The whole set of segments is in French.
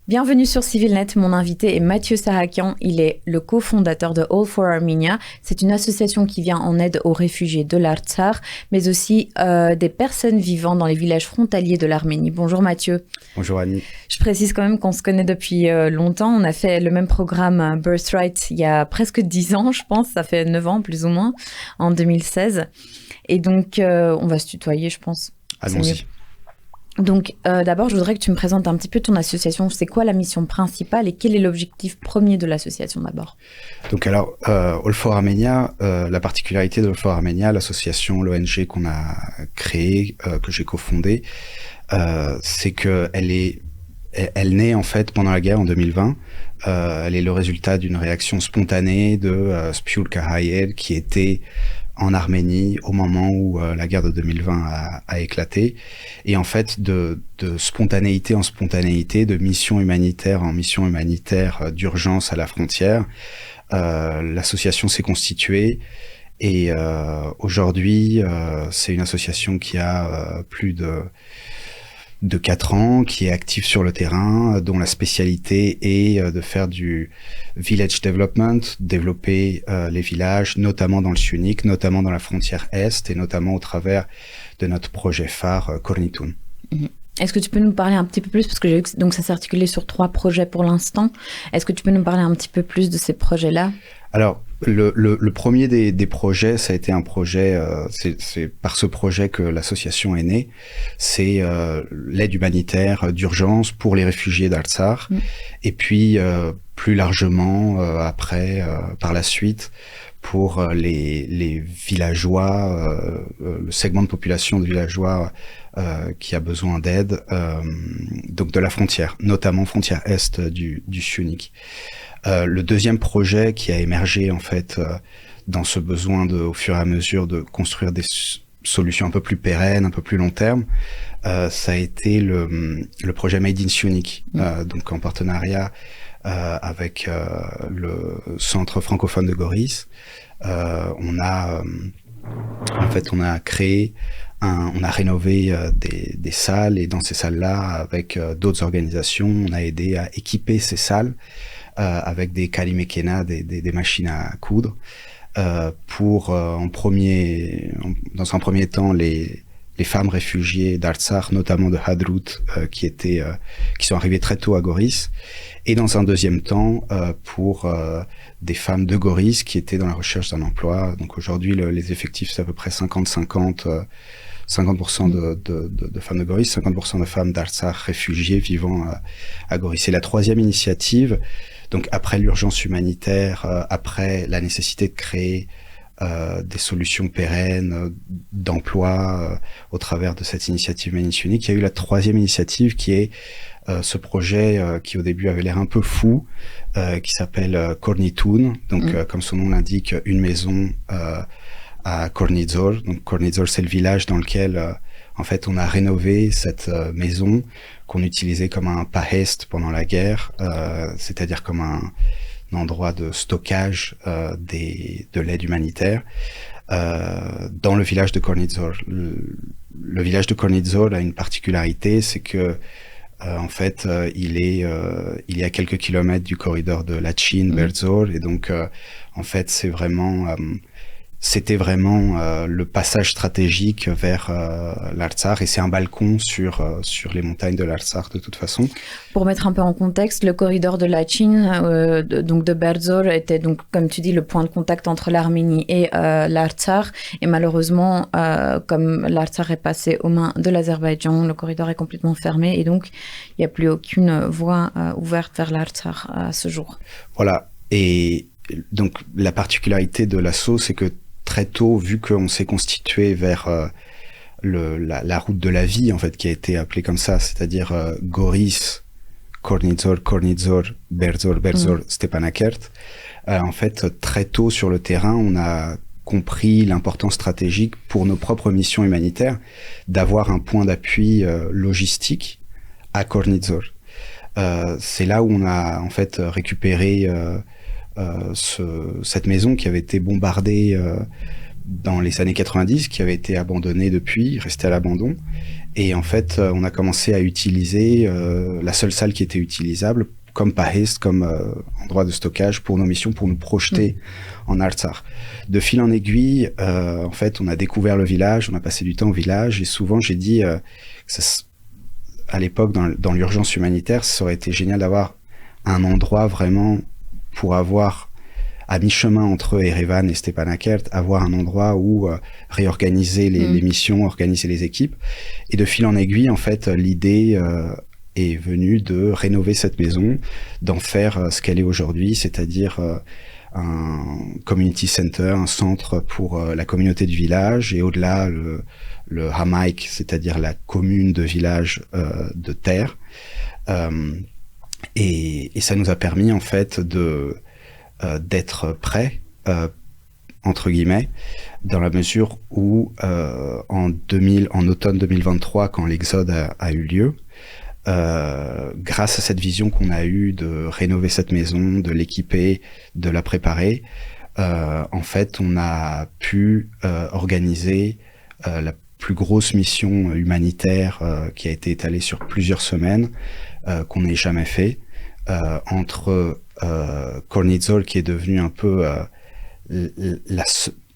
Bienvenue sur CivilNet, mon invité est Mathieu Sarakian, il est le cofondateur de All for Armenia. C'est une association qui vient en aide aux réfugiés de l'Artsakh, mais aussi des personnes vivant dans les villages frontaliers de l'Arménie. Bonjour Mathieu. Bonjour Annie. Je précise quand même qu'on se connaît depuis longtemps, on a fait le même programme Birthright il y a presque 10 ans je pense, ça fait 9 ans plus ou moins, en 2016. Et donc on va se tutoyer je pense. Allons-y. Donc, d'abord, je voudrais que tu me présentes un petit peu ton association. C'est quoi la mission principale et quel est l'objectif premier de l'association d'abord? Donc alors, All for Armenia, la particularité de All for Armenia, l'association, l'ONG qu'on a créée, que j'ai cofondée, c'est que elle naît en fait pendant la guerre en 2020. Elle est le résultat d'une réaction spontanée de Spyulka Hayel qui était en Arménie au moment où la guerre de 2020 a éclaté. Et en fait, de spontanéité en spontanéité, de mission humanitaire en mission humanitaire d'urgence à la frontière, l'association s'est constituée. Et aujourd'hui, c'est une association qui a plus de 4 ans, qui est active sur le terrain, dont la spécialité est de faire du village development, développer les villages, notamment dans le Syunik, notamment dans la frontière Est, et notamment au travers de notre projet phare Kornitoun. Est-ce que tu peux nous parler un petit peu plus, parce que j'ai vu que donc ça s'est articulé sur 3 projets pour l'instant. Est-ce que tu peux nous parler un petit peu plus de ces projets-là? Alors, le premier des projets, ça a été un projet, c'est par ce projet que l'association est née, c'est l'aide humanitaire d'urgence pour les réfugiés d'Artsakh, et puis plus largement après, par la suite, pour les villageois, le segment de population de villageois qui a besoin d'aide, donc de la frontière, notamment frontière est du Syunik. Le deuxième projet qui a émergé en fait dans ce besoin au fur et à mesure de construire des solutions un peu plus pérennes, un peu plus long terme, ça a été le projet Made in Syunik, donc en partenariat avec le centre francophone de Goris. On a créé on a rénové des salles, et dans ces salles-là, avec d'autres organisations, on a aidé à équiper ces salles avec des kalimekena, des machines à coudre, pour dans un premier temps les femmes réfugiées d'Artsakh, notamment de Hadrut, qui sont arrivées très tôt à Goris, et dans un deuxième temps pour des femmes de Goris qui étaient dans la recherche d'un emploi. Donc aujourd'hui, les effectifs, c'est à peu près 50-50. 50% de femmes de Goris, 50% de femmes d'Artsakh réfugiées vivant à Goris. C'est la troisième initiative. Donc après l'urgence humanitaire, après la nécessité de créer des solutions pérennes d'emploi au travers de cette initiative Made in Syunik, il y a eu la troisième initiative qui est ce projet qui au début avait l'air un peu fou, qui s'appelle Kornitoun. Donc comme son nom l'indique, une maison à Kornizor. Donc Kornizor, c'est le village dans lequel en fait on a rénové cette maison qu'on utilisait comme un pahest pendant la guerre, c'est-à-dire comme un endroit de stockage de l'aide humanitaire dans le village de Kornizor. Le village de Kornizor a une particularité, c'est que en fait il est à quelques kilomètres du corridor de Lachin, Berzor, et donc en fait c'était vraiment le passage stratégique vers l'Artsakh, et c'est un balcon sur les montagnes de l'Artsakh de toute façon. Pour mettre un peu en contexte, le corridor de Lachin, donc de Berzor, était donc, comme tu dis, le point de contact entre l'Arménie et l'Artsakh. Et malheureusement, comme l'Artsakh est passé aux mains de l'Azerbaïdjan, le corridor est complètement fermé, et donc il n'y a plus aucune voie ouverte vers l'Artsakh à ce jour. Voilà. Et donc la particularité de l'assaut, c'est que très tôt, vu qu'on s'est constitué vers la route de la vie, en fait, qui a été appelée comme ça, c'est-à-dire Goris, Kornizor, Berzor, Stepanakert. En fait, très tôt sur le terrain, on a compris l'importance stratégique pour nos propres missions humanitaires d'avoir un point d'appui logistique à Kornizor. C'est là où on a en fait récupéré cette maison qui avait été bombardée dans les années 90, qui avait été abandonné depuis, resté à l'abandon. Et en fait, on a commencé à utiliser la seule salle qui était utilisable comme Pahist, comme endroit de stockage pour nos missions, pour nous projeter en Artsakh. De fil en aiguille, en fait, on a découvert le village, on a passé du temps au village, et souvent j'ai dit, à l'époque, dans l'urgence humanitaire, ça aurait été génial d'avoir un endroit vraiment pour avoir, à mi-chemin entre Erevan et Stepanakert, avoir un endroit où réorganiser les missions, organiser les équipes. Et de fil en aiguille, en fait, l'idée est venue de rénover cette maison, d'en faire ce qu'elle est aujourd'hui, c'est-à-dire un community center, un centre pour la communauté du village, et au-delà le hamaik, c'est-à-dire la commune de village de terre. Et ça nous a permis en fait d'être prêts, entre guillemets, dans la mesure où en automne 2023, quand l'exode a eu lieu, grâce à cette vision qu'on a eue de rénover cette maison, de l'équiper, de la préparer, en fait, on a pu organiser la plus grosse mission humanitaire qui a été étalée sur plusieurs semaines, qu'on n'ait jamais fait, entre Kornizol, qui est devenu un peu,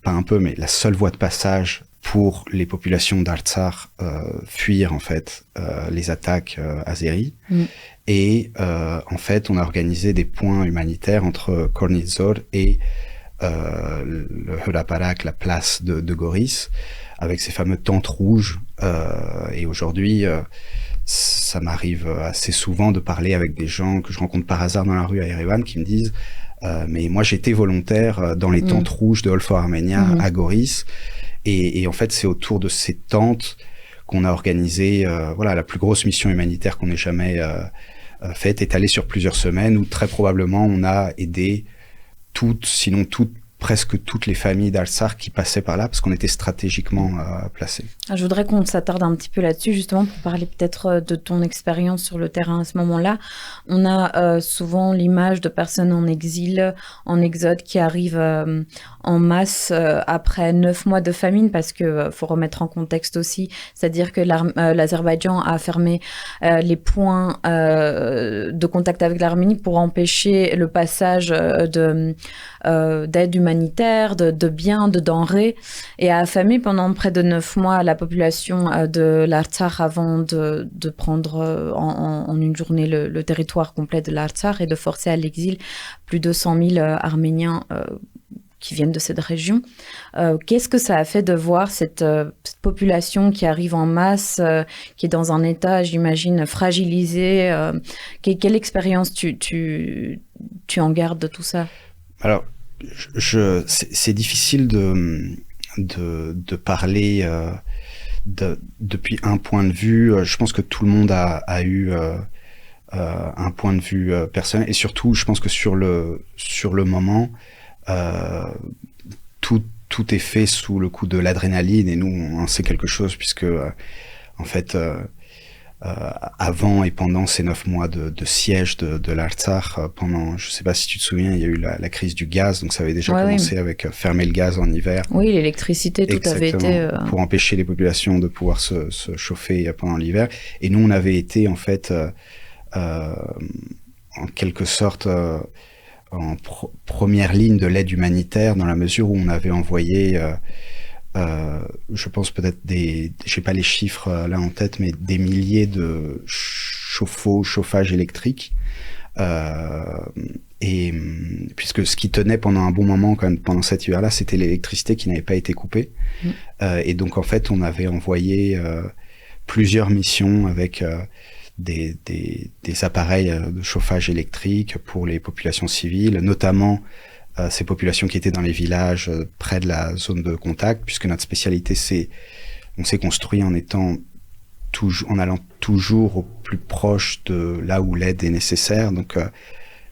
pas un peu, mais la seule voie de passage pour les populations d'Artsakh fuir en fait les attaques azéries. Et en fait, on a organisé des points humanitaires entre Kornizol et le Huraparak, la place de Goris, avec ces fameux tentes rouges. Et aujourd'hui, ça m'arrive assez souvent de parler avec des gens que je rencontre par hasard dans la rue à Erevan qui me disent mais moi j'étais volontaire dans les tentes rouges de All for Armenia à Goris. Et en fait, c'est autour de ces tentes qu'on a organisé voilà, la plus grosse mission humanitaire qu'on ait jamais faite, étalée sur plusieurs semaines, où très probablement on a aidé presque toutes les familles d'Artsakh qui passaient par là, parce qu'on était stratégiquement placés. Je voudrais qu'on s'attarde un petit peu là-dessus, justement, pour parler peut-être de ton expérience sur le terrain à ce moment-là. On a souvent l'image de personnes en exil, en exode, qui arrivent en masse après 9 mois de famine, parce que faut remettre en contexte aussi, c'est-à-dire que l'Azerbaïdjan a fermé les points de contact avec l'Arménie pour empêcher le passage d'aide humanitaire, de biens, de denrées, et a affamé pendant près de 9 mois la population de l'Artsakh avant de prendre en une journée le territoire complet de l'Artsakh et de forcer à l'exil plus de 100 000 Arméniens qui viennent de cette région. Qu'est-ce que ça a fait de voir cette population qui arrive en masse, qui est dans un état, j'imagine, fragilisé? Quelle expérience tu en gardes de tout ça? Alors, c'est difficile de parler depuis un point de vue. Je pense que tout le monde a eu un point de vue personnel, et surtout, je pense que sur le moment, tout est fait sous le coup de l'adrénaline, et nous, on en sait quelque chose, puisque en fait, avant et pendant ces 9 mois de siège de l'Artsakh, pendant, je sais pas si tu te souviens, il y a eu la crise du gaz, donc ça avait déjà commencé avec fermer le gaz en hiver. Oui, l'électricité, tout avait été... pour empêcher les populations de pouvoir se chauffer pendant l'hiver. Et nous, on avait été, en fait, en quelque sorte... en première ligne de l'aide humanitaire, dans la mesure où on avait envoyé, je pense peut-être j'ai pas les chiffres là en tête, mais des milliers de chauffage électrique, et puisque ce qui tenait pendant un bon moment quand même pendant cet hiver-là, c'était l'électricité qui n'avait pas été coupée, et donc en fait on avait envoyé plusieurs missions avec des appareils de chauffage électrique pour les populations civiles, notamment ces populations qui étaient dans les villages près de la zone de contact, puisque notre spécialité, on s'est construit en allant toujours au plus proche de là où l'aide est nécessaire, donc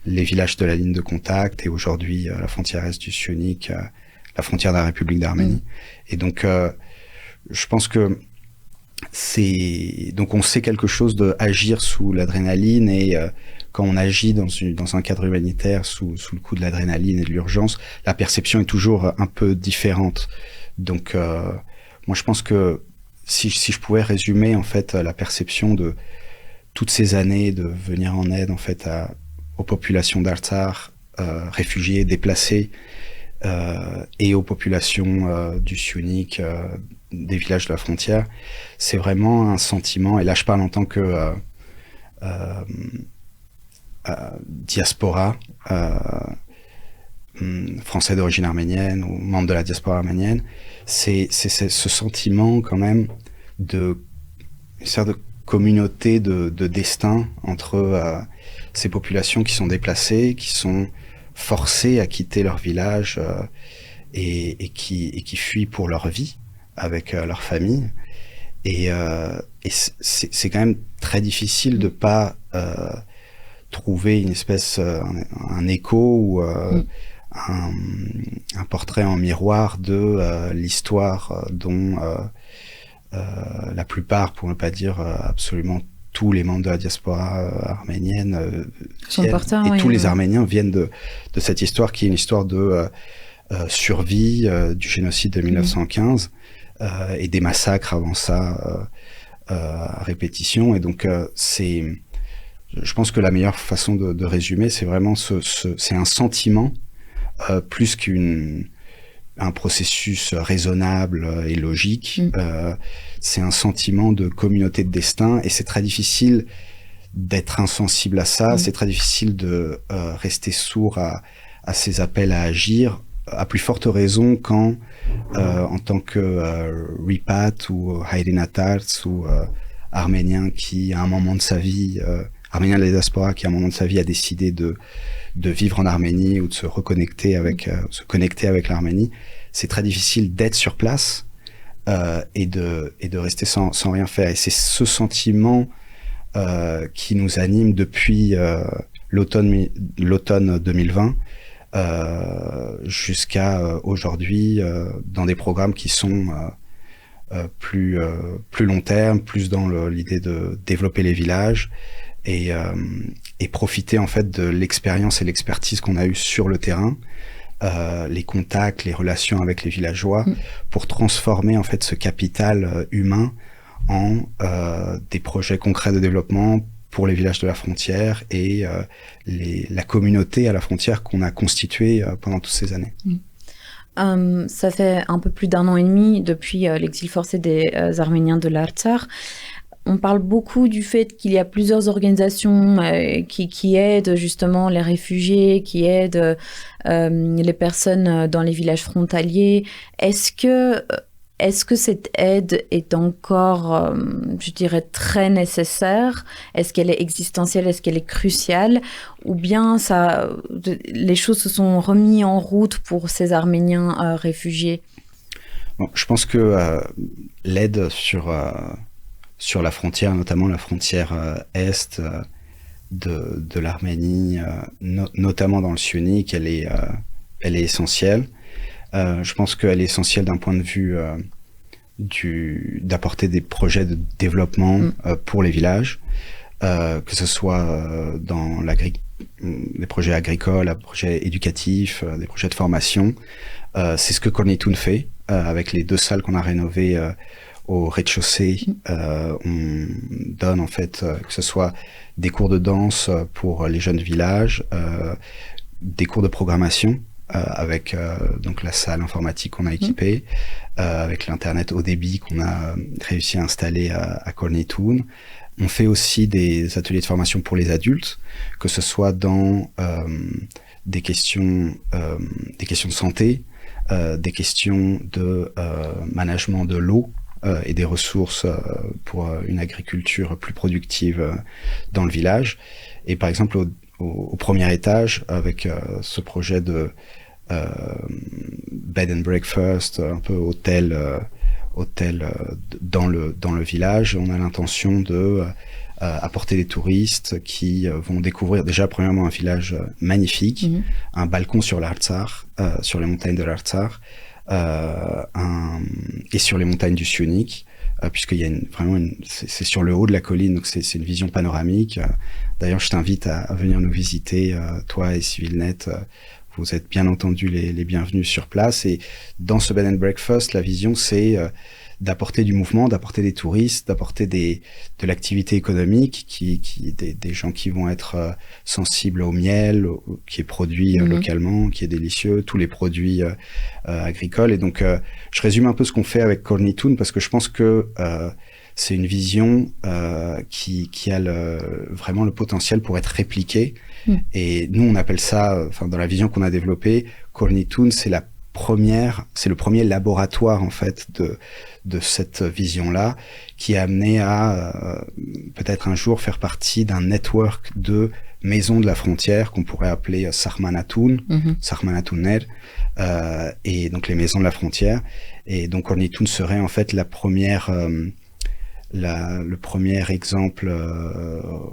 les villages de la ligne de contact, et aujourd'hui la frontière est du Sionik, la frontière de la République d'Arménie. Et donc je pense que donc on sait quelque chose de agir sous l'adrénaline, et quand on agit dans un cadre humanitaire sous le coup de l'adrénaline et de l'urgence, la perception est toujours un peu différente Donc, moi, je pense que si je pouvais résumer en fait la perception de toutes ces années de venir en aide en fait aux populations d'Artsakh, réfugiées, déplacées, et aux populations du Syunik, des villages de la frontière, c'est vraiment un sentiment, et là je parle en tant que diaspora, français d'origine arménienne ou membre de la diaspora arménienne, c'est ce sentiment quand même de une sorte de communauté de destin entre ces populations qui sont déplacées, qui sont forcées à quitter leur village et qui fuient pour leur vie avec leur famille. Et c'est quand même très difficile de pas trouver une espèce un écho ou un portrait en miroir de l'histoire dont la plupart, pour ne pas dire absolument tous les membres de la diaspora arménienne viennent, et tous les Arméniens viennent de cette histoire qui est une histoire de survie du génocide de 1915 et des massacres avant ça à répétition. Et donc je pense que la meilleure façon de résumer, c'est vraiment c'est un sentiment plus qu'un processus raisonnable et logique. C'est un sentiment de communauté de destin, et c'est très difficile d'être insensible à ça. C'est très difficile de rester sourd à ces appels à agir, à plus forte raison quand, en tant que Ripat ou Hayrenatarts ou Arménien qui, à un moment de sa vie, Arménien de la diaspora qui, à un moment de sa vie, a décidé de vivre en Arménie ou de se reconnecter avec, se connecter avec l'Arménie, c'est très difficile d'être sur place et de rester sans rien faire. Et c'est ce sentiment qui nous anime depuis l'automne 2020 jusqu'à aujourd'hui dans des programmes qui sont plus long terme, plus dans l'idée de développer les villages et profiter en fait de l'expérience et l'expertise qu'on a eue sur le terrain, les contacts, les relations avec les villageois, pour transformer en fait ce capital humain en des projets concrets de développement pour les villages de la frontière et la communauté à la frontière qu'on a constituée pendant toutes ces années. Ça fait un peu plus d'un an et demi depuis l'exil forcé des Arméniens de l'Artsakh. On parle beaucoup du fait qu'il y a plusieurs organisations qui aident justement les réfugiés, qui aident les personnes dans les villages frontaliers. Est-ce que cette aide est encore, je dirais, très nécessaire? Est-ce qu'elle est existentielle? Est-ce qu'elle est cruciale? Ou bien les choses se sont remises en route pour ces Arméniens réfugiés? Bon, je pense que l'aide sur la frontière, notamment la frontière est de l'Arménie, notamment dans le Syunik, elle est essentielle. Je pense qu'elle est essentielle d'un point de vue d'apporter des projets de développement pour les villages, que ce soit dans les projets agricoles, les projets éducatifs, des projets de formation. C'est ce que Kornitoun fait avec les 2 salles qu'on a rénovées au rez-de-chaussée. On donne en fait que ce soit des cours de danse pour les jeunes villages, des cours de programmation avec donc la salle informatique qu'on a équipée, avec l'internet haut débit qu'on a réussi à installer à Kornitoun. On fait aussi des ateliers de formation pour les adultes, que ce soit dans des questions de santé, des questions de management de l'eau et des ressources pour une agriculture plus productive dans le village. Et par exemple au premier étage, avec ce projet de bed and breakfast, un peu hôtel dans le village, on a l'intention de apporter des touristes qui vont découvrir déjà premièrement un village magnifique, un balcon sur l'Artsakh, sur les montagnes de l'Artsakh, et sur les montagnes du Syunik, puisqu'il y a c'est sur le haut de la colline, donc c'est une vision panoramique. D'ailleurs, je t'invite à venir nous visiter, toi et Civilnet. vous êtes bien entendu les bienvenus sur place. Et dans ce bed and breakfast, la vision, c'est d'apporter du mouvement, d'apporter des touristes, d'apporter de l'activité économique, des gens qui vont être sensibles au miel, qui est produit localement, qui est délicieux, tous les produits agricoles. Et donc, je résume un peu ce qu'on fait avec Cornitoon parce que je pense que c'est une vision qui a vraiment le potentiel pour être répliquée. Et nous, on appelle ça, dans la vision qu'on a développée, Cornitoon, c'est le premier laboratoire en fait de cette vision-là, qui a amené à peut-être un jour faire partie d'un network de maisons de la frontière qu'on pourrait appeler Sarmanatoon, Sarmanatooner, et donc les maisons de la frontière. Et donc Cornitoon serait en fait le premier exemple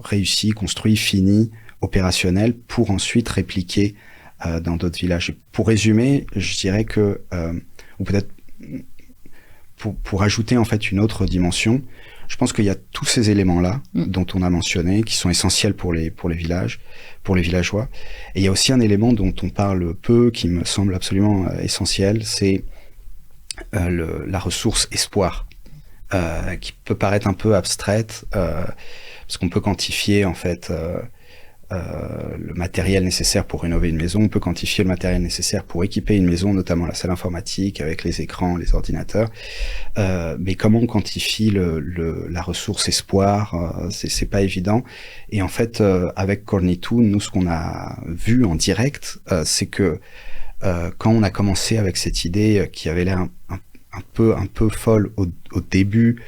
réussi, construit, fini, opérationnel, pour ensuite répliquer dans d'autres villages. Et pour résumer, je dirais que, ou peut-être pour ajouter en fait une autre dimension, je pense qu'il y a tous ces éléments-là dont on a mentionné, qui sont essentiels pour les villages, pour les villageois. Et il y a aussi un élément dont on parle peu, qui me semble absolument essentiel, c'est la ressource espoir, qui peut paraître un peu abstraite, parce qu'on peut quantifier en fait le matériel nécessaire pour rénover une maison, on peut quantifier le matériel nécessaire pour équiper une maison, notamment la salle informatique avec les écrans, les ordinateurs. Mais comment on quantifie la ressource espoir, c'est pas évident. Et en fait, avec Cornitoon, nous, ce qu'on a vu en direct, c'est que quand on a commencé avec cette idée qui avait l'air un peu folle au début,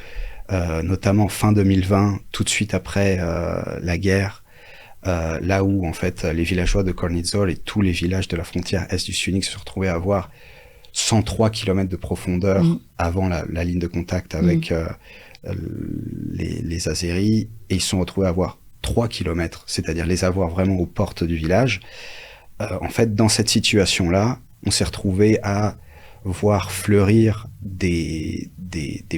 notamment fin 2020, tout de suite après la guerre, là où en fait les villageois de Cornizor et tous les villages de la frontière est du Sunik se retrouvaient à avoir 103 km de profondeur avant la ligne de contact avec les Azéris, et ils se sont retrouvés à avoir 3 km, c'est-à-dire les avoir vraiment aux portes du village. En fait, dans cette situation-là, on s'est retrouvé à voir fleurir des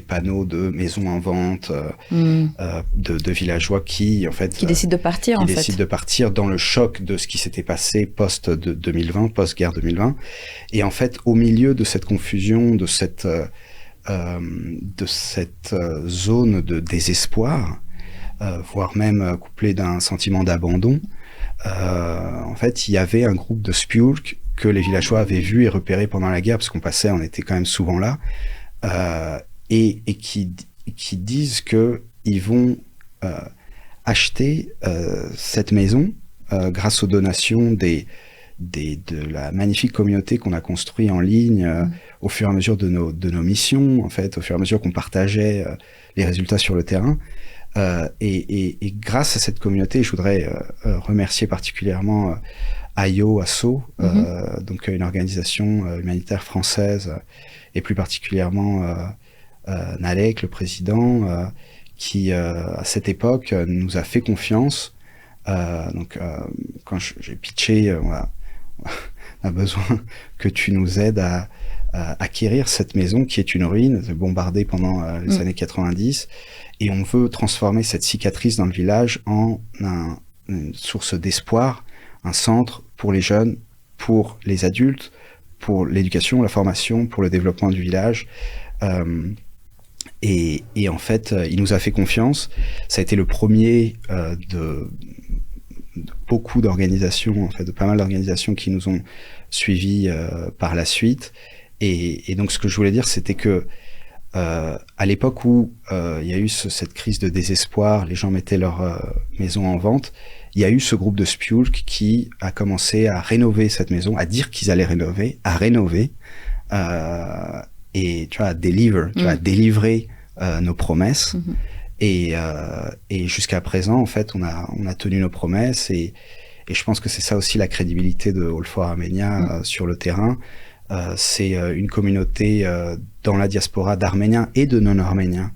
panneaux de maisons en vente, de villageois qui décident de partir, dans le choc de ce qui s'était passé post-guerre 2020. Et en fait, au milieu de cette confusion, de cette zone de désespoir, voire même couplée d'un sentiment d'abandon, en fait, il y avait un groupe de Spjörk que les villageois avaient vu et repéré pendant la guerre, parce on était quand même souvent là, et qui disent que ils vont acheter cette maison grâce aux donations de la magnifique communauté qu'on a construite en ligne au fur et à mesure de nos missions, en fait, au fur et à mesure qu'on partageait les résultats sur le terrain. Et grâce à cette communauté, je voudrais remercier particulièrement Asso, donc une organisation humanitaire française, et plus particulièrement Nalek, le président, qui à cette époque nous a fait confiance. Quand j'ai pitché, on a besoin que tu nous aides à acquérir cette maison qui est une ruine, bombardée pendant les années 90, et on veut transformer cette cicatrice dans le village en une source d'espoir, un centre pour les jeunes, pour les adultes, pour l'éducation, la formation, pour le développement du village. Et en fait, il nous a fait confiance. Ça a été le premier de beaucoup d'organisations, en fait, de pas mal d'organisations qui nous ont suivis par la suite. Et donc, ce que je voulais dire, c'était que à l'époque où il y a eu cette crise de désespoir, les gens mettaient leur maison en vente, il y a eu ce groupe de Spjörk qui a commencé à rénover cette maison, à dire qu'ils allaient à rénover, et tu vois, à délivrer nos promesses. Et jusqu'à présent, en fait, on a tenu nos promesses, et je pense que c'est ça aussi la crédibilité de All for Armenia sur le terrain. C'est une communauté dans la diaspora d'Arméniens et de non-Arméniens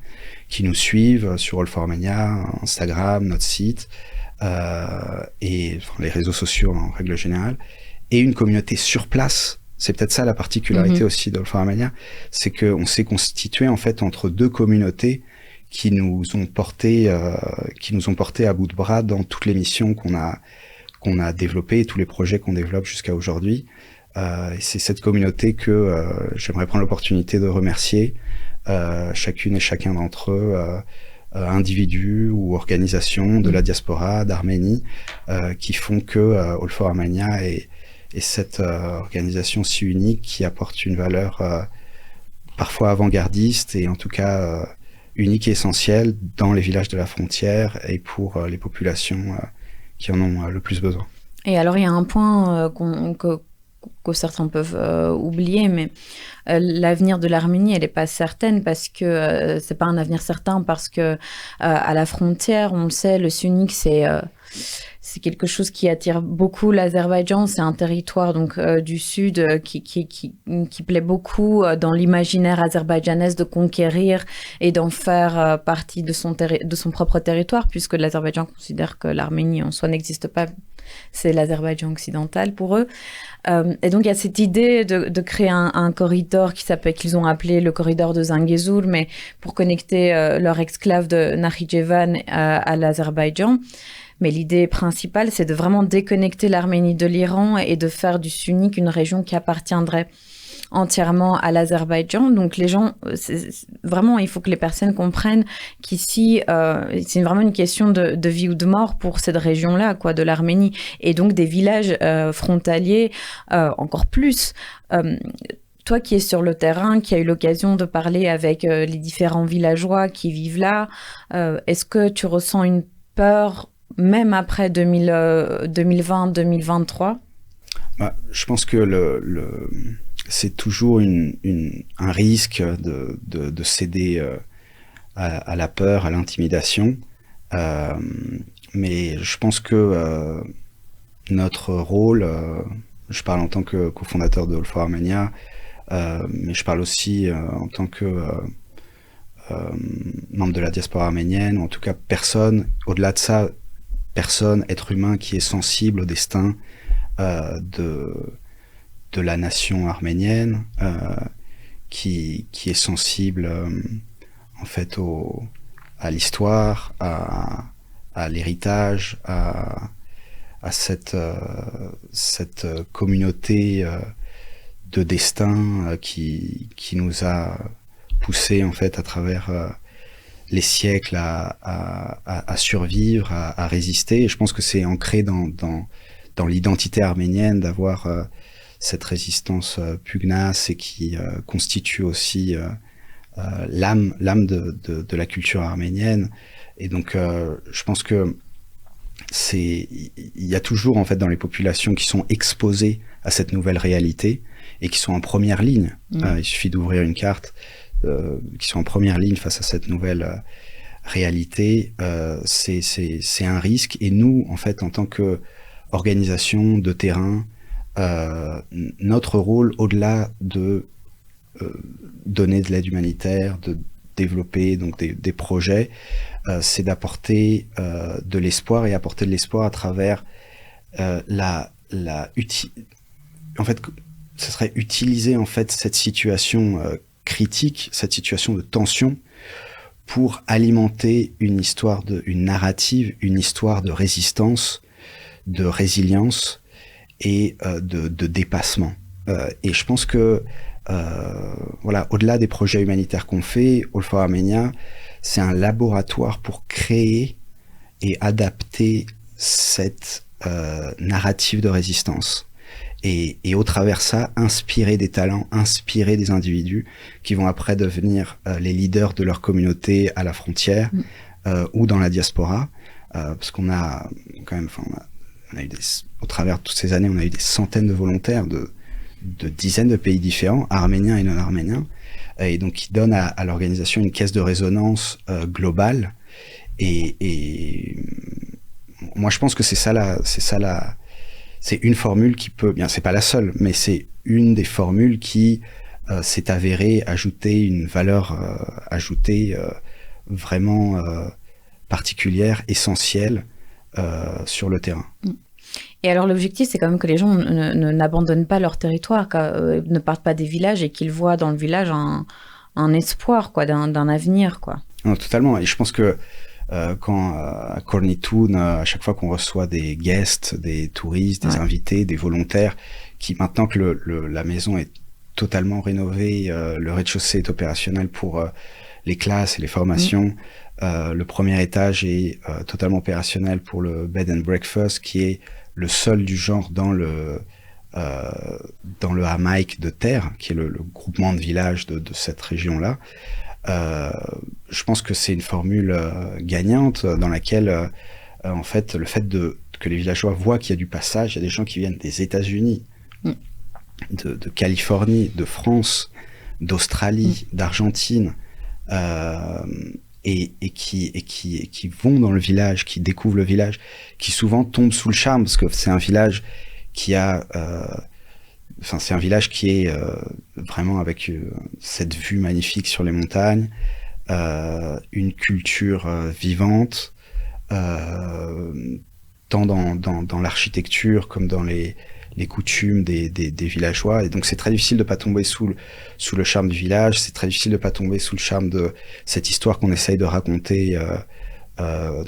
qui nous suivent sur All for Armenia, Instagram, notre site, et les réseaux sociaux en règle générale, et une communauté sur place. C'est peut-être ça la particularité aussi d'All for Armenia, c'est qu'on s'est constitué en fait entre deux communautés qui nous ont porté à bout de bras dans toutes les missions qu'on qu'on a développé, tous les projets qu'on développe jusqu'à aujourd'hui. Et c'est cette communauté que j'aimerais prendre l'opportunité de remercier, chacune et chacun d'entre eux, individus ou organisations de la diaspora d'Arménie, qui font que All for Armenia est cette organisation si unique qui apporte une valeur parfois avant-gardiste et en tout cas unique et essentielle dans les villages de la frontière et pour les populations qui en ont le plus besoin. Et alors, il y a un point que certains peuvent oublier, mais l'avenir de l'Arménie, elle n'est pas certaine parce que c'est pas un avenir certain parce que à la frontière, on le sait, le sunnique, c'est quelque chose qui attire beaucoup l'Azerbaïdjan. C'est un territoire donc du sud qui plaît beaucoup dans l'imaginaire azerbaïdjanais de conquérir et d'en faire partie de son propre territoire, puisque l'Azerbaïdjan considère que l'Arménie en soi n'existe pas. C'est l'Azerbaïdjan occidental pour eux. Et donc, il y a cette idée de créer un corridor qu'ils ont appelé le corridor de Zangezur, mais pour connecter leur exclave de Nakhichevan à l'Azerbaïdjan. Mais l'idée principale, c'est de vraiment déconnecter l'Arménie de l'Iran et de faire du sunnique une région qui appartiendrait entièrement à l'Azerbaïdjan. Donc les gens, vraiment, il faut que les personnes comprennent qu'ici, c'est vraiment une question de vie ou de mort pour cette région-là, quoi, de l'Arménie. Et donc des villages frontaliers encore plus. Toi qui es sur le terrain, qui a eu l'occasion de parler avec les différents villageois qui vivent là, est-ce que tu ressens une peur même après 2020-2023? Je pense que c'est toujours un risque de céder à la peur, à l'intimidation. Mais je pense que notre rôle, je parle en tant que cofondateur de All for Armenia, mais je parle aussi en tant que membre de la diaspora arménienne, ou en tout cas personne, au-delà de ça, être humain qui est sensible au destin de la nation arménienne, qui est sensible en fait à l'histoire, à l'héritage, à cette communauté de destin qui nous a poussé en fait à travers les siècles à survivre, à résister. Et je pense que c'est ancré dans l'identité arménienne d'avoir cette résistance pugnace et qui constitue aussi l'âme de la culture arménienne. Et donc je pense que il y a toujours en fait dans les populations qui sont exposées à cette nouvelle réalité et qui sont en première ligne. Il suffit d'ouvrir une carte, qui sont en première ligne face à cette nouvelle réalité. C'est un risque. Et nous, en fait, en tant que organisation de terrain, notre rôle, au-delà de donner de l'aide humanitaire, de développer donc des projets, c'est d'apporter de l'espoir et apporter de l'espoir à travers en fait, ce serait utiliser en fait cette situation critique, cette situation de tension pour alimenter une narrative, une histoire de résistance, de résilience et de dépassement. Et je pense que voilà, au-delà des projets humanitaires qu'on fait, All for Armenia, c'est un laboratoire pour créer et adapter cette narrative de résistance. Et au travers ça, inspirer des talents, inspirer des individus qui vont après devenir les leaders de leur communauté à la frontière ou dans la diaspora. Parce qu'on a quand même, on a eu au travers de toutes ces années, on a eu des centaines de volontaires de dizaines de pays différents, arméniens et non arméniens, et donc qui donnent à l'organisation une caisse de résonance globale. Et moi, je pense que c'est une formule qui peut, bien, c'est pas la seule, mais c'est une des formules qui s'est avérée ajouter une valeur ajoutée vraiment particulière, essentielle sur le terrain. Et alors l'objectif, c'est quand même que les gens n'abandonnent pas leur territoire, ne partent pas des villages et qu'ils voient dans le village un espoir, quoi, d'un avenir, quoi. Non, totalement. Et je pense que quand à Cornitoun, à chaque fois qu'on reçoit des guests, des touristes, des invités, des volontaires, qui maintenant que la maison est totalement rénovée, le rez-de-chaussée est opérationnel pour les classes et les formations. Le premier étage est totalement opérationnel pour le bed and breakfast, qui est le seul du genre dans le Hamaïk de terre, qui est le groupement de villages de cette région-là. Je pense que c'est une formule gagnante dans laquelle, en fait, le fait que les villageois voient qu'il y a du passage, il y a des gens qui viennent des États-Unis, de Californie, de France, d'Australie, d'Argentine, et qui vont dans le village, qui découvrent le village, qui souvent tombent sous le charme, parce que c'est un village qui a... c'est un village qui est vraiment avec cette vue magnifique sur les montagnes, une culture vivante, tant dans l'architecture comme dans les coutumes des villageois. Et donc c'est très difficile de pas tomber sous le charme du village, c'est très difficile de pas tomber sous le charme de cette histoire qu'on essaye de raconter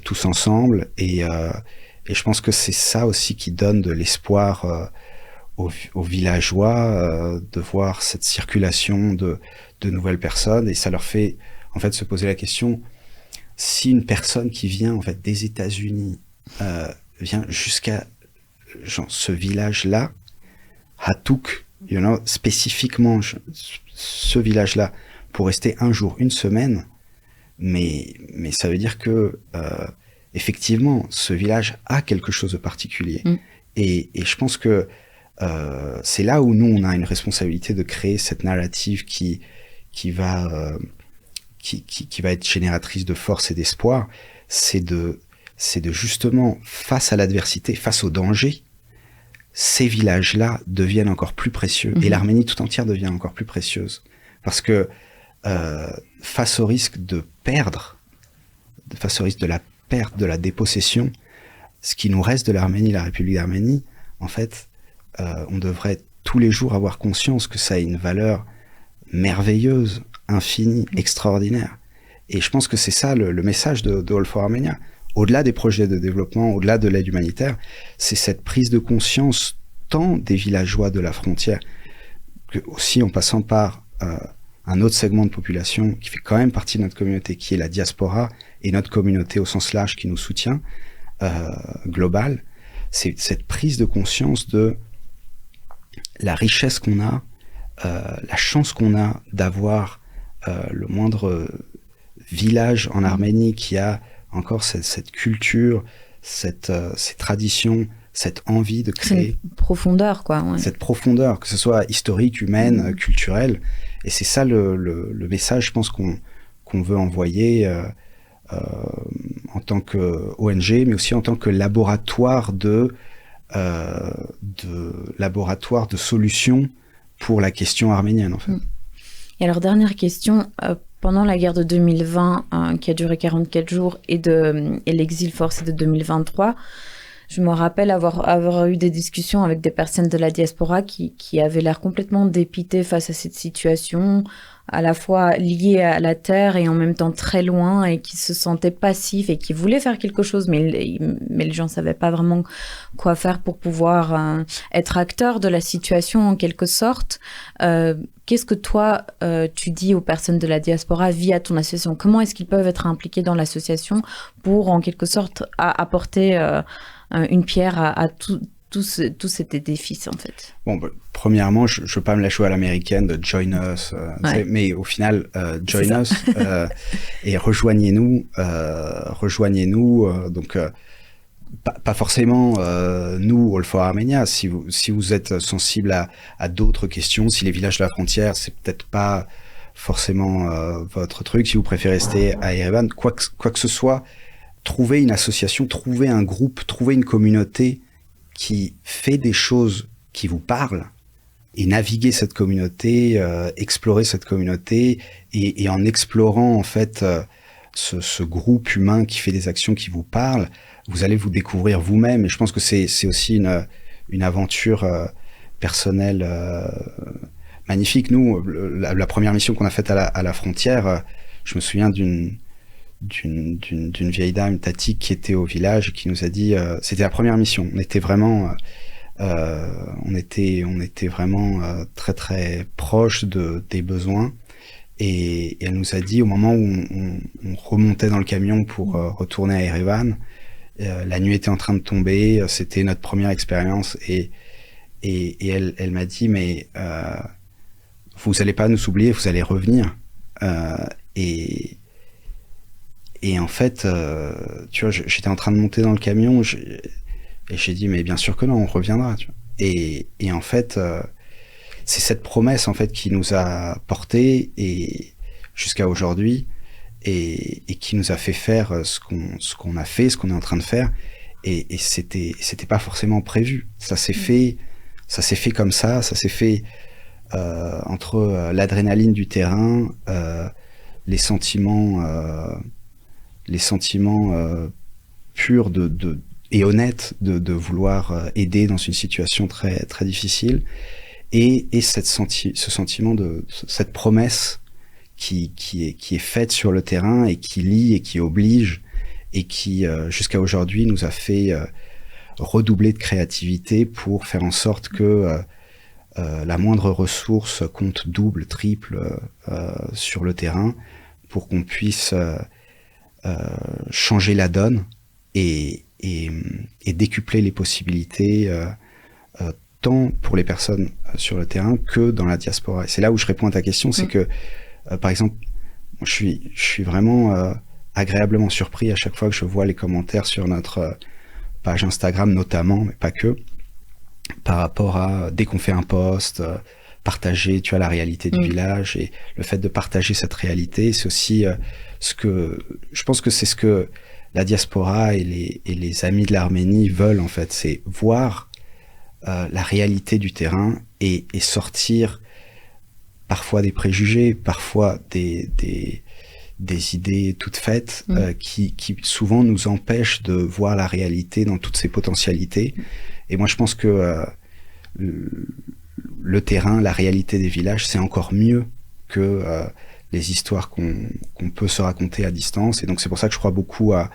tous ensemble. Et je pense que c'est ça aussi qui donne de l'espoir aux villageois, de voir cette circulation de nouvelles personnes, et ça leur fait en fait se poser la question, si une personne qui vient en fait des États-Unis vient jusqu'à ce village-là, Hatuk, spécifiquement ce village-là, pour rester un jour, une semaine, mais ça veut dire que effectivement ce village a quelque chose de particulier. Et je pense que c'est là où nous on a une responsabilité de créer cette narrative qui va être génératrice de force et d'espoir. C'est de justement, face à l'adversité, face au danger, ces villages-là deviennent encore plus précieux, et l'Arménie tout entière devient encore plus précieuse, parce que face au risque de perdre, face au risque de la perte, de la dépossession, ce qui nous reste de l'Arménie, la République d'Arménie, en fait, on devrait tous les jours avoir conscience que ça a une valeur merveilleuse, infinie, extraordinaire. Et je pense que c'est ça le message de All for Armenia. Au-delà des projets de développement, au-delà de l'aide humanitaire, c'est cette prise de conscience tant des villageois de la frontière, que aussi en passant par un autre segment de population qui fait quand même partie de notre communauté, qui est la diaspora, et notre communauté au sens large qui nous soutient, globale. C'est cette prise de conscience de la richesse qu'on a, la chance qu'on a d'avoir le moindre village en Arménie qui a encore cette culture, ces traditions, cette envie de créer... Cette profondeur, quoi. Ouais. Cette profondeur, que ce soit historique, humaine, culturelle. Et c'est ça le message, je pense, qu'on veut envoyer en tant qu'ONG, mais aussi en tant que laboratoire de solutions pour la question arménienne, en fait. Et alors, dernière question, pendant la guerre de 2020, qui a duré 44 jours, et l'exil forcé de 2023, je me rappelle avoir eu des discussions avec des personnes de la diaspora qui avaient l'air complètement dépitées face à cette situation, à la fois liée à la terre et en même temps très loin, et qui se sentaient passifs et qui voulaient faire quelque chose, mais les gens ne savaient pas vraiment quoi faire pour pouvoir être acteurs de la situation en quelque sorte. Qu'est-ce que toi, tu dis aux personnes de la diaspora via ton association? Comment est-ce qu'ils peuvent être impliqués dans l'association pour en quelque sorte apporter une pierre à tout cet édifice, en fait? Bon, premièrement, je ne veux pas me la jouer à l'américaine de join us, mais au final, join us et rejoignez-nous. Donc, pas forcément nous, All for Armenia. Si vous êtes sensible à d'autres questions, si les villages de la frontière, c'est peut-être pas forcément votre truc, si vous préférez rester à Erevan, quoi que ce soit, trouvez une association, trouvez un groupe, trouvez une communauté qui fait des choses qui vous parlent, et naviguer cette communauté, explorer cette communauté, et en explorant en fait ce groupe humain qui fait des actions qui vous parlent, vous allez vous découvrir vous-même. Et je pense que c'est aussi une aventure personnelle magnifique. Nous, la première mission qu'on a faite à la frontière, je me souviens d'une d'une vieille dame, une tati, qui était au village et qui nous a dit, c'était la première mission. On était vraiment, on était vraiment très très proche des besoins. Et elle nous a dit, au moment où on remontait dans le camion pour retourner à Erevan, la nuit était en train de tomber, c'était notre première expérience, et elle m'a dit, mais vous allez pas nous oublier, vous allez revenir. Et en fait, tu vois, j'étais en train de monter dans le camion, et j'ai dit, mais bien sûr que non, on reviendra. Tu vois. Et en fait, c'est cette promesse en fait qui nous a porté et jusqu'à aujourd'hui, et qui nous a fait faire ce qu'on a fait, ce qu'on est en train de faire. Et c'était pas forcément prévu. Ça s'est fait comme ça s'est fait entre l'adrénaline du terrain, les sentiments purs et honnêtes de vouloir aider dans une situation très très difficile, et ce sentiment cette promesse qui est faite sur le terrain et qui lie et qui oblige, et qui jusqu'à aujourd'hui nous a fait redoubler de créativité pour faire en sorte que la moindre ressource compte double, triple sur le terrain, pour qu'on puisse changer la donne et décupler les possibilités tant pour les personnes sur le terrain que dans la diaspora. Et c'est là où je réponds à ta question, c'est que par exemple, moi, je suis vraiment agréablement surpris à chaque fois que je vois les commentaires sur notre page Instagram notamment, mais pas que, par rapport à dès qu'on fait un post, partager, tu vois, la réalité du village, et le fait de partager cette réalité, c'est aussi je pense que c'est ce que la diaspora et les amis de l'Arménie veulent en fait, c'est voir la réalité du terrain et sortir parfois des préjugés, parfois des idées toutes faites qui souvent nous empêchent de voir la réalité dans toutes ses potentialités. Et moi je pense que le terrain, la réalité des villages, c'est encore mieux que les histoires qu'on peut se raconter à distance. Et donc c'est pour ça que je crois beaucoup à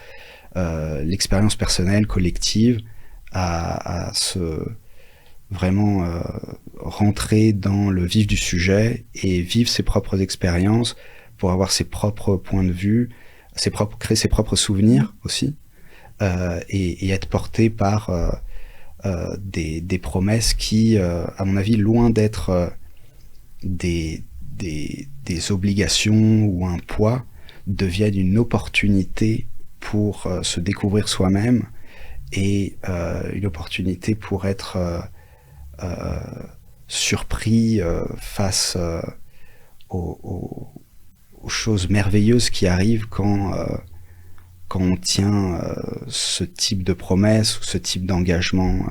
l'expérience personnelle, collective, à vraiment rentrer dans le vif du sujet et vivre ses propres expériences pour avoir ses propres points de vue, créer ses propres souvenirs aussi, et être porté par des promesses qui, à mon avis, loin d'être des obligations ou un poids, deviennent une opportunité pour se découvrir soi-même, et une opportunité pour être surpris face aux choses merveilleuses qui arrivent quand on tient ce type de promesse ou ce type d'engagement.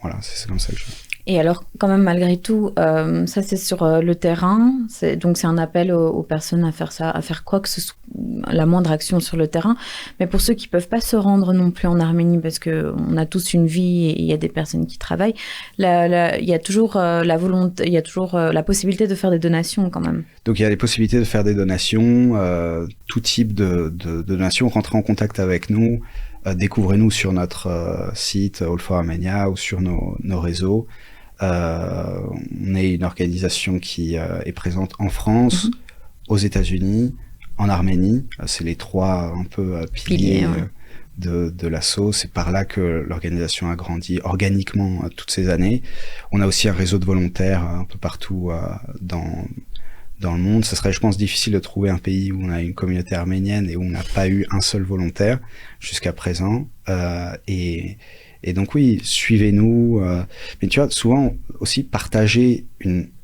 Voilà, c'est comme ça que je... Et alors, quand même, malgré tout, ça c'est sur le terrain. Donc c'est un appel aux personnes à faire ça, à faire quoi que ce soit, la moindre action sur le terrain. Mais pour ceux qui peuvent pas se rendre non plus en Arménie, parce que on a tous une vie et il y a des personnes qui travaillent, il y a toujours la volonté, il y a toujours la possibilité de faire des donations quand même. Donc il y a des possibilités de faire des donations, tout type de donations. Rentrez en contact avec nous, découvrez-nous sur notre site All for Armenia ou sur nos réseaux. On est une organisation qui est présente en France, aux États-Unis, en Arménie. C'est les trois un peu piliers de l'asso. C'est par là que l'organisation a grandi organiquement toutes ces années. On a aussi un réseau de volontaires un peu partout dans le monde. Ce serait, je pense, difficile de trouver un pays où on a une communauté arménienne et où on n'a pas eu un seul volontaire jusqu'à présent. Et donc oui, suivez-nous. Mais tu vois, souvent aussi partager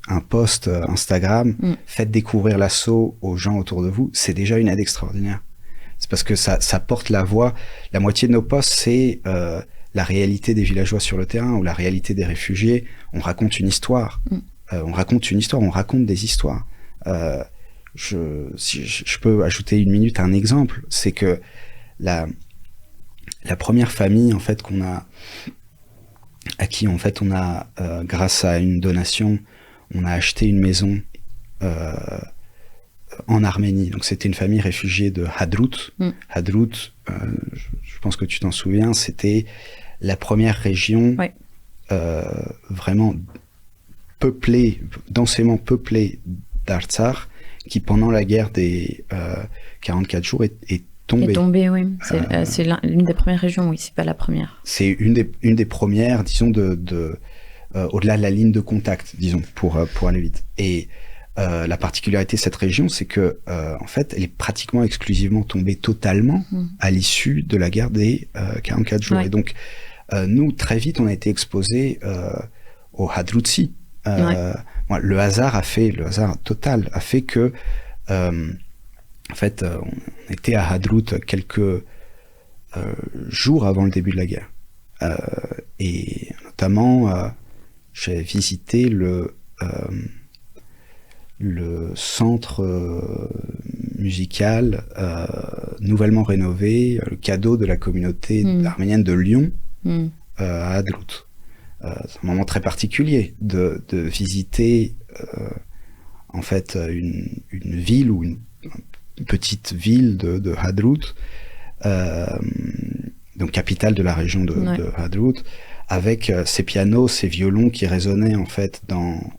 un post Instagram, faites découvrir l'asso aux gens autour de vous, c'est déjà une aide extraordinaire. C'est parce que ça porte la voix. La moitié de nos posts, c'est la réalité des villageois sur le terrain ou la réalité des réfugiés. On raconte une histoire. On raconte des histoires. Si je peux ajouter une minute un exemple, c'est que la première famille en fait à qui en fait on a grâce à une donation, on a acheté une maison en Arménie. Donc c'était une famille réfugiée de Hadrout. Hadrout, je pense que tu t'en souviens, c'était la première région vraiment peuplée, densément peuplée d'Artsakh, qui pendant la guerre des 44 jours est tombée. Est tombée, oui. C'est l'une des premières régions, oui, c'est pas la première. C'est une des premières, disons, au-delà de la ligne de contact, disons, pour aller vite. Et la particularité de cette région, c'est que en fait, elle est pratiquement exclusivement tombée totalement à l'issue de la guerre des 44 jours. Et donc, nous, très vite, on a été exposés au Hadroutsi. Le hasard total a fait que, en fait, on était à Hadrout quelques jours avant le début de la guerre. Et notamment, j'ai visité le centre musical nouvellement rénové, le cadeau de la communauté arménienne de Lyon à Hadrout. C'est un moment très particulier de visiter en fait une ville ou une petite ville de Hadrout, donc capitale de la région de Hadrout, avec ces pianos, ces violons qui résonnaient en fait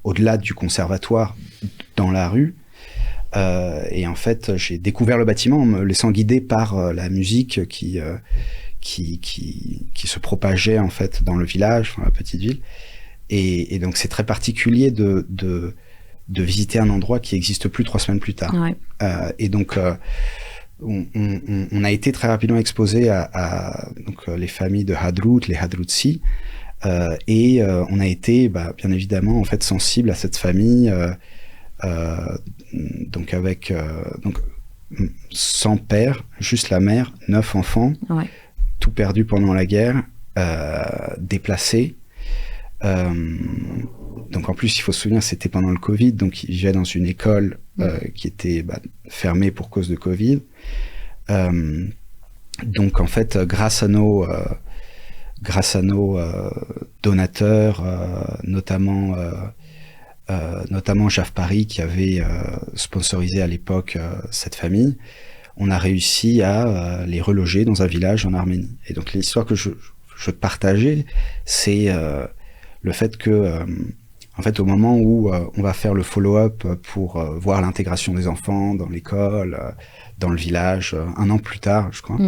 au-delà du conservatoire, dans la rue. Et en fait, j'ai découvert le bâtiment en me laissant guider par la musique qui se propageait en fait dans le village, dans la petite ville. Et donc c'est très particulier de visiter un endroit qui n'existe plus 3 semaines plus tard. Et donc on a été très rapidement exposé à donc, les familles de Hadrout, les Hadroutsi, et on a été bien évidemment en fait sensible à cette famille, donc avec sans père, juste la mère, 9 enfants, tout perdu pendant la guerre, déplacés. Donc en plus, il faut se souvenir, c'était pendant le Covid, donc ils vivaient dans une école qui était fermée pour cause de Covid. Donc en fait, grâce à nos donateurs, notamment Jaf Paris qui avait sponsorisé à l'époque cette famille, on a réussi à les reloger dans un village en Arménie. Et donc l'histoire que je te partageais, c'est le fait que en fait, au moment où on va faire le follow-up pour voir l'intégration des enfants dans l'école, dans le village, 1 an plus tard, je crois.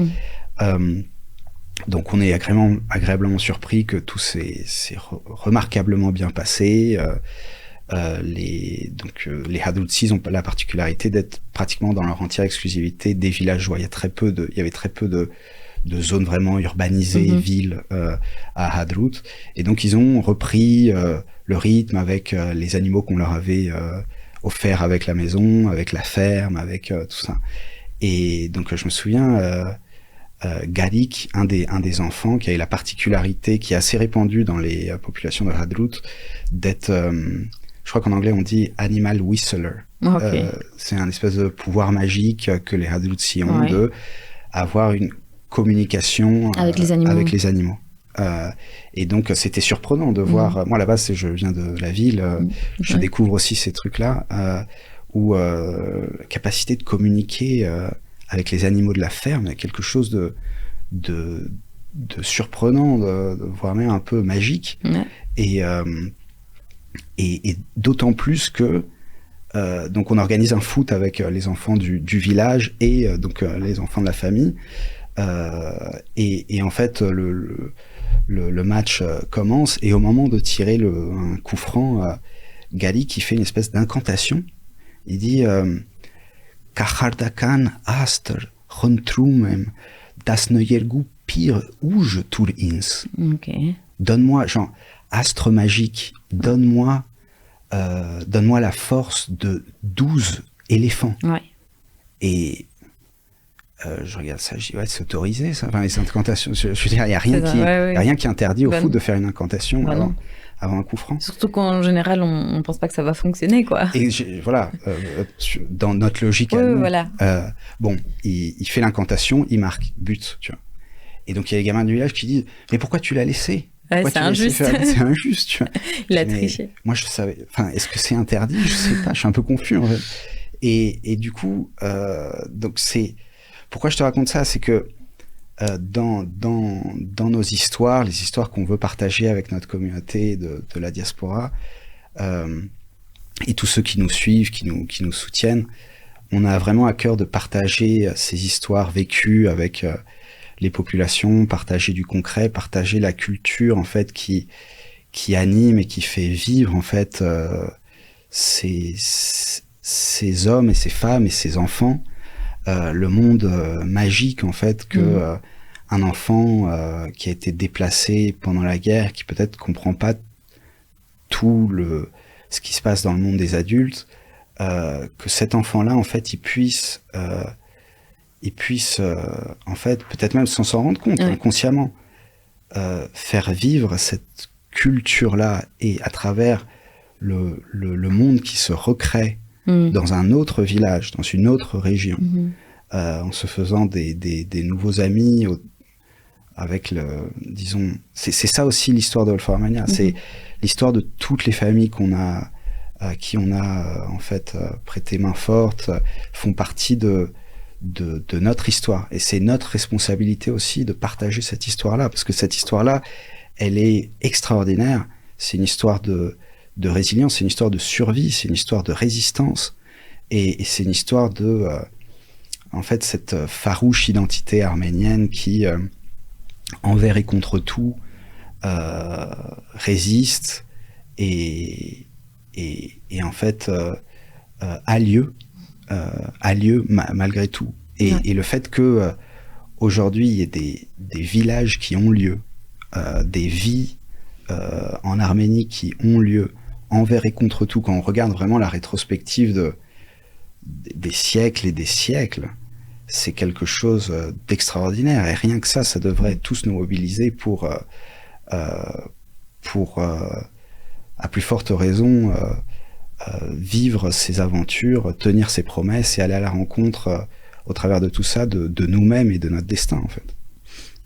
Donc, on est agréablement surpris que tout s'est remarquablement bien passé. Les Hadroutsis ont la particularité d'être pratiquement dans leur entière exclusivité des villageois. Il y avait très peu de zones vraiment urbanisées, villes à Hadrout. Et donc, ils ont repris le rythme avec les animaux qu'on leur avait offerts avec la maison, avec la ferme, avec tout ça. Et donc, je me souviens, Garik, un des enfants, qui a la particularité, qui est assez répandue dans les populations de Hadrout, d'être, je crois qu'en anglais on dit animal whistler. C'est un espèce de pouvoir magique que les Hadroutsi ont de avoir une communication avec les animaux. Et donc c'était surprenant de voir, moi à la base je viens de la ville, je découvre aussi ces trucs-là, où la capacité de communiquer avec les animaux de la ferme est quelque chose de surprenant, voire même un peu magique. Et d'autant plus que donc on organise un foot avec les enfants du village et donc les enfants de la famille. Et en fait, le match commence, et au moment de tirer un coup franc, Gali qui fait une espèce d'incantation, il dit Kachardakan Aster Rontrumem Das Neuergu Pire Ouge Tour Ins. Donne-moi, genre, astre magique, donne-moi la force de 12 éléphants. Et je regarde ça, je dis, c'est autorisé, ça. Enfin, les incantations, je veux dire, il n'y a rien qui interdit au foot de faire une incantation avant un coup franc. Surtout qu'en général, on ne pense pas que ça va fonctionner, quoi. Et voilà, dans notre logique à nous, bon, il fait l'incantation, il marque, but, tu vois. Et donc, il y a les gamins du village qui disent, mais pourquoi tu l'as laissé? C'est injuste. C'est injuste, tu vois. Il a triché. Moi, je savais, enfin, est-ce que c'est interdit? Je sais pas, je suis un peu confus, en fait. Et du coup, donc pourquoi je te raconte ça, c'est que dans nos histoires, les histoires qu'on veut partager avec notre communauté de la diaspora, et tous ceux qui nous suivent, qui nous soutiennent, on a vraiment à cœur de partager ces histoires vécues avec les populations, partager du concret, partager la culture en fait qui anime et qui fait vivre en fait ces hommes et ces femmes et ces enfants, le monde magique en fait que un enfant qui a été déplacé pendant la guerre, qui peut-être comprend pas tout ce qui se passe dans le monde des adultes, que cet enfant-là en fait il puisse en fait peut-être même sans s'en rendre compte, inconsciemment, faire vivre cette culture-là et à travers le monde qui se recrée dans un autre village, dans une autre région, en se faisant des nouveaux amis, avec disons, c'est ça aussi l'histoire de Wolframania, c'est l'histoire de toutes les familles à qui on a en fait prêté main forte, font partie de notre histoire. Et c'est notre responsabilité aussi de partager cette histoire-là, parce que cette histoire-là, elle est extraordinaire. C'est une histoire de résilience, c'est une histoire de survie, c'est une histoire de résistance, et c'est une histoire de en fait cette farouche identité arménienne qui envers et contre tout résiste et en fait a lieu malgré tout. Et le fait que aujourd'hui il y ait des villages qui ont lieu, des vies en Arménie qui ont lieu envers et contre tout, quand on regarde vraiment la rétrospective des siècles et des siècles, c'est quelque chose d'extraordinaire. Et rien que ça devrait tous nous mobiliser pour à plus forte raison vivre ces aventures, tenir ses promesses et aller à la rencontre au travers de tout ça de nous-mêmes et de notre destin en fait.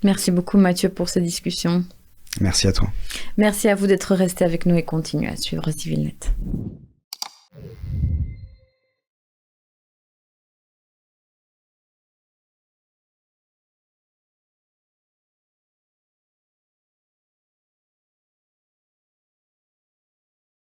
Merci beaucoup Mathieu pour cette discussion. Merci à toi. Merci à vous d'être resté avec nous et continuez à suivre Civilnet.